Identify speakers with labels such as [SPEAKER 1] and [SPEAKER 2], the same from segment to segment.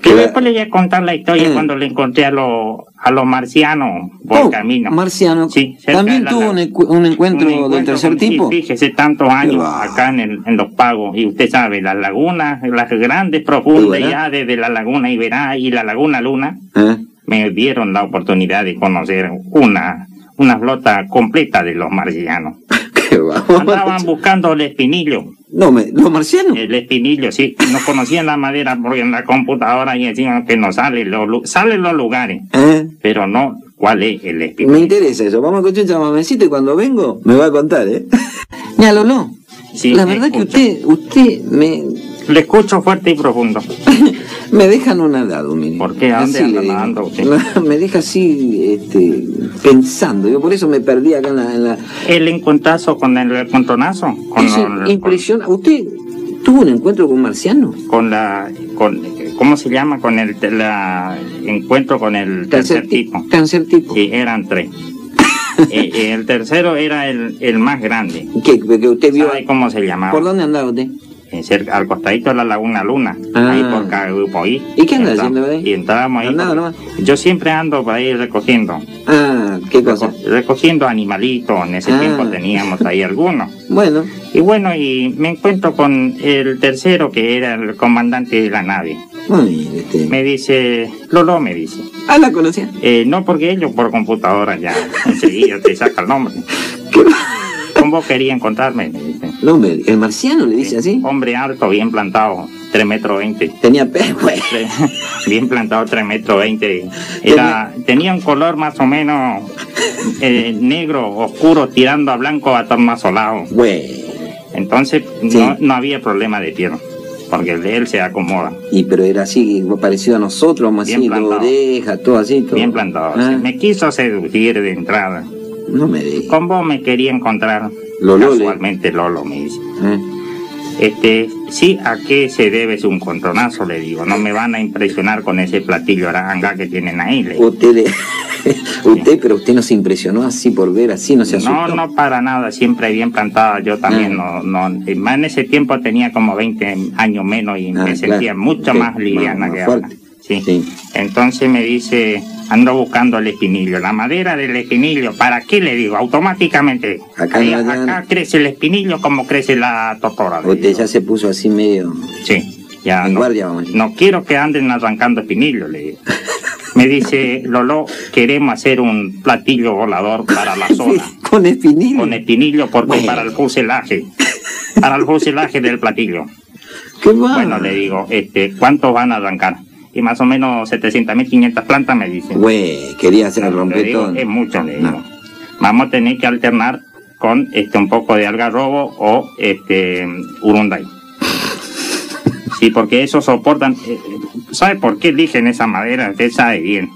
[SPEAKER 1] Que después le voy a contar la historia cuando le encontré a los marcianos por el camino.
[SPEAKER 2] Marciano.
[SPEAKER 1] Sí,
[SPEAKER 2] ¿También tuvo un encuentro del tercer tipo?
[SPEAKER 1] Sí, fíjese, tantos años acá en Los Pagos. Y usted sabe, las lagunas, las grandes profundidades de la laguna Iberá y la laguna Luna, me dieron la oportunidad de conocer una flota completa de los marcianos. Andaban buscando el espinillo.
[SPEAKER 2] No, ¿los marcianos?
[SPEAKER 1] El espinillo, sí. No conocían la madera porque en la computadora y decían que no salen los lugares. Pero no, ¿cuál es el espinillo?
[SPEAKER 2] Me interesa eso. Vamos a escuchar un chamamecito y cuando vengo me va a contar, Ya, Lolo.
[SPEAKER 1] Sí,
[SPEAKER 2] la verdad que usted me...
[SPEAKER 1] Le escucho fuerte y profundo.
[SPEAKER 2] Me deja anonadado, mire.
[SPEAKER 1] ¿Por qué? ¿A dónde anda nadando usted?
[SPEAKER 2] Me deja así, pensando. Yo por eso me perdí acá en la...
[SPEAKER 1] El encontrazo con el encontronazo.
[SPEAKER 2] Impresiona. ¿Usted tuvo un encuentro con marciano?
[SPEAKER 1] ¿Cómo se llama? Con el encuentro con el tercer tipo.
[SPEAKER 2] Tercer tipo.
[SPEAKER 1] Sí, eran 3. El tercero era el más grande.
[SPEAKER 2] ¿Qué usted vio?
[SPEAKER 1] ¿Sabe cómo se llamaba?
[SPEAKER 2] ¿Por dónde andaba usted?
[SPEAKER 1] Cerca, al costadito de la laguna Luna, ahí por Cagupoí.
[SPEAKER 2] ¿Y qué anda haciendo ahí?
[SPEAKER 1] Y entrábamos ahí. Yo siempre ando por ahí recogiendo.
[SPEAKER 2] ¿Qué cosa?
[SPEAKER 1] Recogiendo animalitos. En ese tiempo teníamos ahí algunos.
[SPEAKER 2] Bueno.
[SPEAKER 1] Y me encuentro con el tercero, que era el comandante de la nave. Me dice, Lolo, me dice.
[SPEAKER 2] ¿La conocía?
[SPEAKER 1] No, porque ellos por computadora ya enseguida te saca el nombre. ¿Cómo quería encontrarme? Me dice.
[SPEAKER 2] No, el marciano le dice así.
[SPEAKER 1] Hombre alto, bien plantado, 3,20 metros.
[SPEAKER 2] Tenía pejo.
[SPEAKER 1] Bien plantado, 3,20 metros. Tenía un color más o menos negro, oscuro, tirando a blanco a tornasolado. Entonces no había problema de tierra, porque el de él se acomoda.
[SPEAKER 2] Pero era así, parecido a nosotros, más así, de oreja, todo así. Todo.
[SPEAKER 1] Bien plantado. Me quiso seducir de entrada.
[SPEAKER 2] No me digas.
[SPEAKER 1] Con vos me quería encontrar. Casualmente Lolo me dice. Sí, ¿a qué se debe su encontronazo? Le digo, no me van a impresionar con ese platillo aranga que tienen ahí.
[SPEAKER 2] Pero usted no se impresionó así por ver así, no se asustó.
[SPEAKER 1] No, para nada, siempre bien plantada. Yo también más en ese tiempo tenía como 20 años menos y me sentía mucho más liviana que ahora. Sí. Entonces me dice, ando buscando el espinillo, la madera del espinillo. ¿Para qué? Le digo, automáticamente. Acá crece el espinillo como crece la totora.
[SPEAKER 2] Usted ya se puso así medio...
[SPEAKER 1] Sí, ya
[SPEAKER 2] en guardia, vamos.
[SPEAKER 1] No quiero que anden arrancando espinillo, le digo. Me dice, Lolo, queremos hacer un platillo volador para la zona.
[SPEAKER 2] ¿Con espinillo?
[SPEAKER 1] Con espinillo, porque para el fuselaje. Para el fuselaje del platillo.
[SPEAKER 2] ¿Qué va?
[SPEAKER 1] Bueno, le digo, ¿cuántos van a arrancar? Y más o menos 700.500 plantas, me dice.
[SPEAKER 2] Quería hacer el rompetón.
[SPEAKER 1] Es mucho, le digo. Vamos a tener que alternar con un poco de algarrobo o urunday. Sí, porque eso soportan. ¿Sabe por qué eligen esa madera? Usted sabe bien.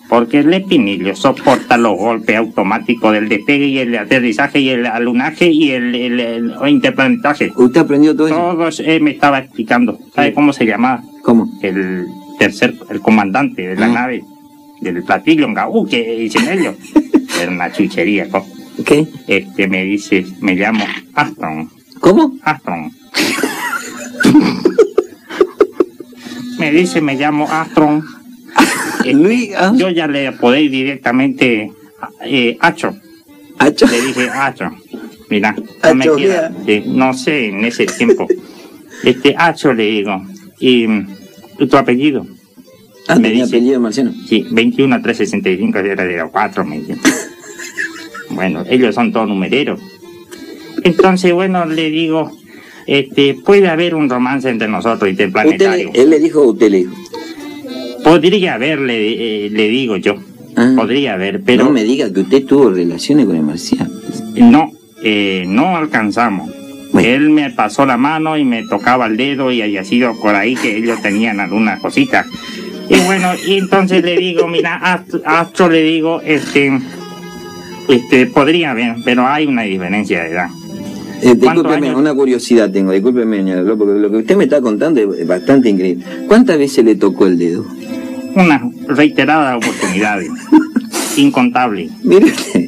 [SPEAKER 1] Porque el espinillo soporta los golpes automáticos del despegue y el aterrizaje y el alunaje y el interplanetaje.
[SPEAKER 2] ¿Usted aprendió todo eso?
[SPEAKER 1] Todo me estaba explicando. ¿Sabe cómo se llamaba?
[SPEAKER 2] ¿Cómo?
[SPEAKER 1] El comandante de la nave, del platillo, que dicen ellos. Era una chuchería.
[SPEAKER 2] ¿Qué?
[SPEAKER 1] Me dice, me llamo Astron.
[SPEAKER 2] ¿Cómo?
[SPEAKER 1] Astron. Me dice, me llamo Astron. Yo ya le apodé directamente Acho.
[SPEAKER 2] ¿Acho?
[SPEAKER 1] Le dije Acho. Mira, no me quiera. No sé, en ese tiempo. Acho le digo. ¿Y tu apellido?
[SPEAKER 2] Me dice apellido marciano.
[SPEAKER 1] Sí, 21365 era de 4, me dice. Bueno, ellos son todos numereros. Entonces, bueno, le digo, puede haber un romance entre nosotros interplanetario.
[SPEAKER 2] ¿Él le dijo o usted le dijo?
[SPEAKER 1] Podría haber, le digo yo. Podría haber, pero...
[SPEAKER 2] No me diga que usted tuvo relaciones con el marciano.
[SPEAKER 1] No alcanzamos. Él me pasó la mano y me tocaba el dedo y había sido por ahí que ellos tenían algunas cositas. Y bueno, y entonces le digo, mira, Astro le digo, podría haber, pero hay una diferencia de edad.
[SPEAKER 2] Discúlpeme, una curiosidad tengo, discúlpeme, porque lo que usted me está contando es bastante increíble. ¿Cuántas veces le tocó el dedo?
[SPEAKER 1] Unas reiteradas oportunidades, incontables.
[SPEAKER 2] Mire usted.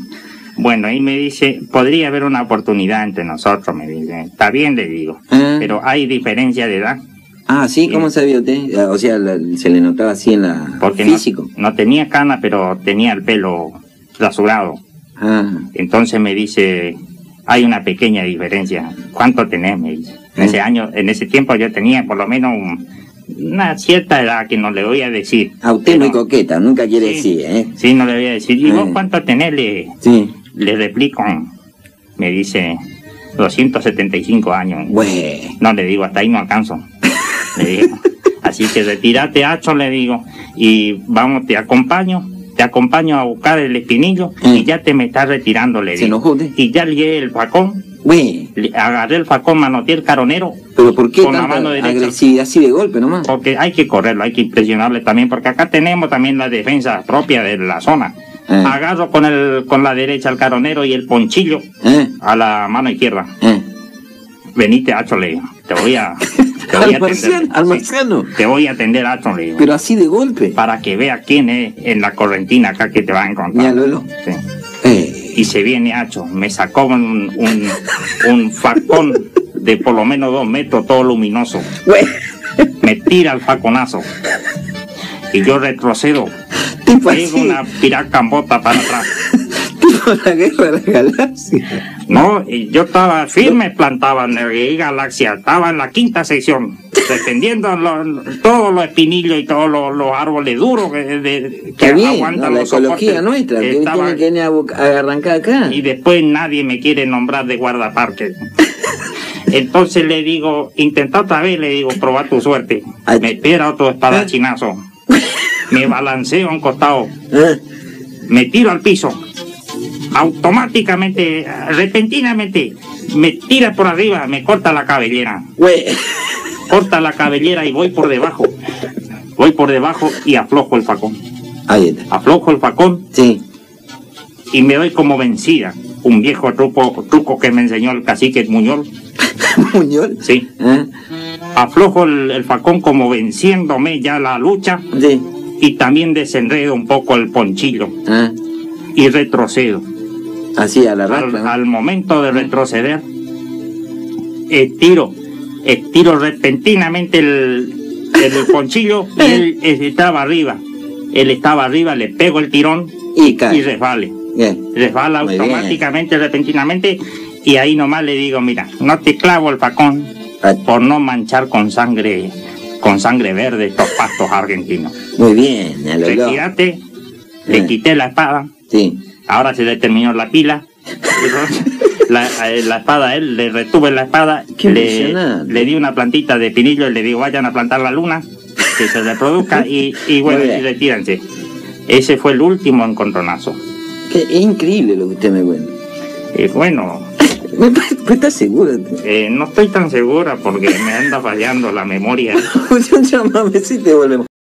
[SPEAKER 1] Bueno, ahí me dice, podría haber una oportunidad entre nosotros, me dice. Está bien, le digo, pero hay diferencia de edad.
[SPEAKER 2] Ah, sí, ¿cómo sabía usted? O sea, se le notaba así en la
[SPEAKER 1] porque
[SPEAKER 2] físico.
[SPEAKER 1] No tenía cana, pero tenía el pelo rasurado.
[SPEAKER 2] Ah.
[SPEAKER 1] Entonces me dice, hay una pequeña diferencia. ¿Cuánto tenés? Me dice. En ese tiempo yo tenía por lo menos una cierta edad que no le voy a decir.
[SPEAKER 2] A usted muy coqueta, nunca quiere decir, ¿eh?
[SPEAKER 1] Sí, no le voy a decir. ¿Y vos cuánto tenés? Le replico. Me dice, 275 años.
[SPEAKER 2] Güey.
[SPEAKER 1] No, le digo, hasta ahí no alcanzo. Le digo. Así que retírate, Hacho, le digo. Y vamos, te acompaño a buscar el espinillo y ya te me estás retirando, le digo. Y ya llegué el facón.
[SPEAKER 2] Güey.
[SPEAKER 1] Agarré el facón, manoteé el caronero.
[SPEAKER 2] ¿Pero por qué
[SPEAKER 1] con la mano derecha?
[SPEAKER 2] Agresividad así de golpe nomás?
[SPEAKER 1] Porque hay que correrlo, hay que impresionarle también, porque acá tenemos también la defensa propia de la zona. Agarro con la derecha el caronero y el ponchillo a la mano izquierda. Venite, Hacho, le digo. Te voy a atender.
[SPEAKER 2] Al marciano.
[SPEAKER 1] Te voy a atender, Hacho, le digo.
[SPEAKER 2] Pero así de golpe.
[SPEAKER 1] Para que vea quién es en la correntina acá que te va a encontrar.
[SPEAKER 2] Ya, Lolo.
[SPEAKER 1] Sí. Y se viene, Hacho. Me sacó un facón de por lo menos 2 metros, todo luminoso. Me tira el faconazo. Y yo retrocedo. Pego una piracambota para atrás.
[SPEAKER 2] Tipo la guerra de la galaxia.
[SPEAKER 1] No, y yo estaba firme, plantaba en la galaxia, estaba en la 5ª sección, defendiendo todos los espinillos y todos los árboles duros que aguantan los soportes.
[SPEAKER 2] La ecología nuestra, que tiene que venir a arrancar acá.
[SPEAKER 1] Y después nadie me quiere nombrar de guardaparque. Entonces le digo, intenta otra vez, le digo, probar tu suerte. Me espera otro espadachinazo. Me balanceo a un costado. Me tiro al piso. Automáticamente, repentinamente, me tira por arriba, me corta la cabellera. Corta la cabellera y voy por debajo. Voy por debajo y aflojo el facón.
[SPEAKER 2] Ahí está.
[SPEAKER 1] Aflojo el facón.
[SPEAKER 2] Sí.
[SPEAKER 1] Y me doy como vencida. Un viejo truco que me enseñó el cacique Muñol.
[SPEAKER 2] ¿Muñol?
[SPEAKER 1] Sí. Aflojo el facón como venciéndome ya la lucha.
[SPEAKER 2] Sí.
[SPEAKER 1] Y también desenredo un poco el ponchillo. Y retrocedo.
[SPEAKER 2] Así a la rastra.
[SPEAKER 1] Al momento de retroceder, estiro repentinamente el ponchillo y él estaba arriba. Él estaba arriba, le pego el tirón y resbale. Resbala automáticamente, repentinamente, y ahí nomás le digo, mira, no te clavo el facón por no manchar con sangre verde estos pastos argentinos.
[SPEAKER 2] Muy bien,
[SPEAKER 1] retírate, le quité la espada.
[SPEAKER 2] Sí.
[SPEAKER 1] Ahora se le terminó la pila. La espada, él le retuve la espada, le di una plantita de pinillo y le digo, vayan a plantar la luna, que se reproduzca y bueno, y retírense. Ese fue el último encontronazo.
[SPEAKER 2] Es increíble lo que usted me cuenta.
[SPEAKER 1] Bueno.
[SPEAKER 2] ¿Estás segura?
[SPEAKER 1] No estoy tan segura porque me anda fallando la memoria.
[SPEAKER 2] Llámame si te volvemos.